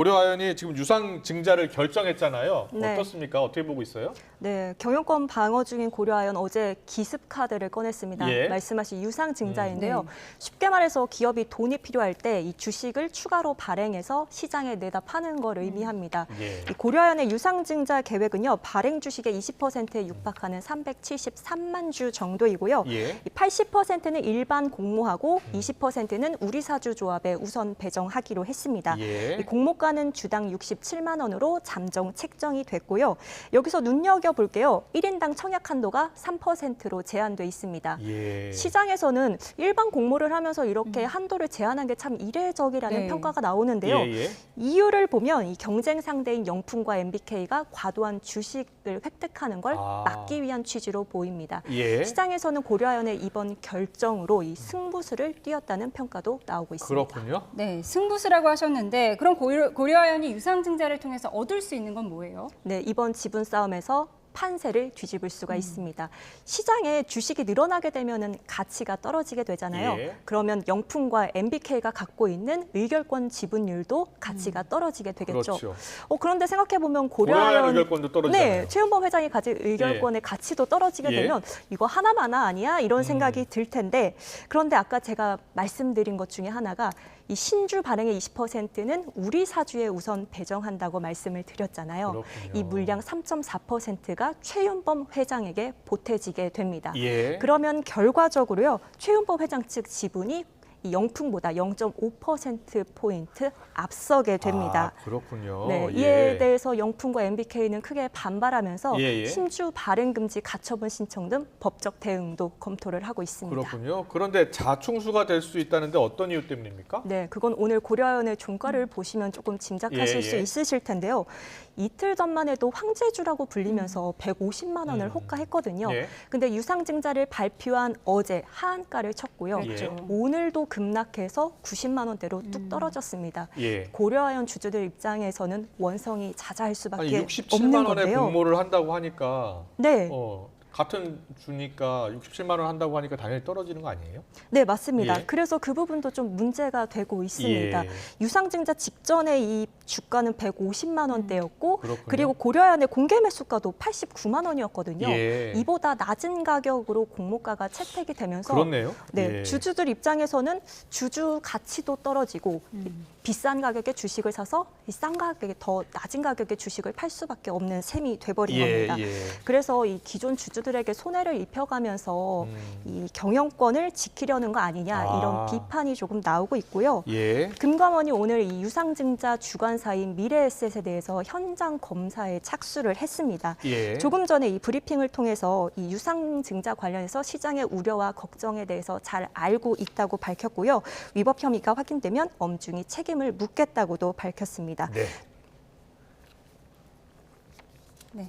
고려아연이 지금 유상 증자를 결정했잖아요. 네. 어떻습니까? 어떻게 보고 있어요? 네, 경영권 방어 중인 고려아연 어제 기습 카드를 꺼냈습니다. 예. 말씀하신 유상 증자인데요. 네. 쉽게 말해서 기업이 돈이 필요할 때 이 주식을 추가로 발행해서 시장에 내다 파는 걸 의미합니다. 예. 이 고려아연의 유상 증자 계획은요, 발행 주식의 20%에 육박하는 373만 주 정도이고요. 예. 이 80%는 일반 공모하고 20%는 우리사주 조합에 우선 배정하기로 했습니다. 예. 이 공모가는 주당 67만 원으로 잠정 책정이 됐고요. 여기서 눈여겨볼게요. 1인당 청약 한도가 3%로 제한돼 있습니다. 예. 시장에서는 일반 공모를 하면서 이렇게 한도를 제한한 게 참 이례적이라는 네. 평가가 나오는데요. 예. 이유를 보면 이 경쟁 상대인 영풍과 MBK가 과도한 주식을 획득하는 걸 아. 막기 위한 취지로 보입니다. 예. 시장에서는 고려아연의 이번 결정으로 이 승부수를 띄웠다는 평가도 나오고 있습니다. 그렇군요. 네, 승부수라고 하셨는데 그럼 고려아연이 유상증자를 통해서 얻을 수 있는 건 뭐예요? 네, 이번 지분 싸움에서 판세를 뒤집을 수가 있습니다. 시장에 주식이 늘어나게 되면은 가치가 떨어지게 되잖아요. 예. 그러면 영풍과 MBK가 갖고 있는 의결권 지분율도 가치가 떨어지게 되겠죠. 그렇죠. 그런데 생각해 보면 고려아연 고려아연 의결권도 떨어지잖아요. 네, 최은범 회장이 가진 의결권의 가치도 떨어지게 예. 되면 이거 하나마나 아니야? 이런 생각이 들 텐데 그런데 아까 제가 말씀드린 것 중에 하나가 이 신주 발행의 20%는 우리 사주에 우선 배정한다고 말씀을 드렸잖아요. 그렇군요. 이 물량 3.4%가 최윤범 회장에게 보태지게 됩니다. 예. 그러면 결과적으로요, 최윤범 회장 측 지분이 이 영풍보다 0.5%포인트 앞서게 됩니다. 아, 그렇군요. 네, 예. 이에 대해서 영풍과 MBK는 크게 반발하면서 예. 신주 발행 금지 가처분 신청 등 법적 대응도 검토를 하고 있습니다. 그렇군요. 그런데 자충수가 될 수 있다는데 어떤 이유 때문입니까? 네, 그건 오늘 고려아연의 종가를 보시면 조금 짐작하실 예. 수 있으실 텐데요. 이틀 전만 해도 황제주라고 불리면서 150만 원을 호가했거든요. 예. 근데 유상증자를 발표한 어제 하한가를 쳤고요. 그렇죠. 오늘도 급락해서 90만 원대로 뚝 떨어졌습니다. 예. 고려아연 주주들 입장에서는 원성이 자자할 수밖에 아니 없는 67만 원의 건데요. 공모를 한다고 하니까 네. 같은 주니까 67만 원 한다고 하니까 당연히 떨어지는 거 아니에요? 네, 맞습니다. 예. 그래서 그 부분도 좀 문제가 되고 있습니다. 예. 유상증자 직전에 이 주가는 150만 원대였고 그렇군요. 그리고 고려아연의 공개 매수가도 89만 원이었거든요. 예. 이보다 낮은 가격으로 공모가가 채택이 되면서 그렇네요. 네, 예. 주주들 입장에서는 주주 가치도 떨어지고 비싼 가격의 주식을 사서 이 싼 가격에 더 낮은 가격의 주식을 팔 수밖에 없는 셈이 돼버린 겁니다. 예. 그래서 이 기존 주주들에게 손해를 입혀가면서 이 경영권을 지키려는 거 아니냐 이런 비판이 조금 나오고 있고요. 예. 금감원이 오늘 이 유상증자 주관사인 미래에셋에 대해서 현장 검사에 착수를 했습니다. 예. 조금 전에 이 브리핑을 통해서 이 유상증자 관련해서 시장의 우려와 걱정에 대해서 잘 알고 있다고 밝혔고요. 위법 혐의가 확인되면 엄중히 책임을 묻겠다고도 밝혔습니다. 네. 네.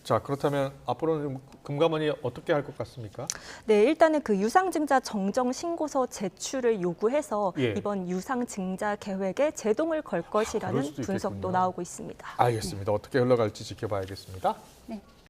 자, 그렇다면 앞으로는 금감원이 어떻게 할 것 같습니까? 네, 일단은 그 유상증자 정정 신고서 제출을 요구해서 예. 이번 유상증자 계획에 제동을 걸 그럴 것이라는 수도 분석도 있겠군요. 나오고 있습니다. 알겠습니다. 어떻게 흘러갈지 지켜봐야겠습니다. 네.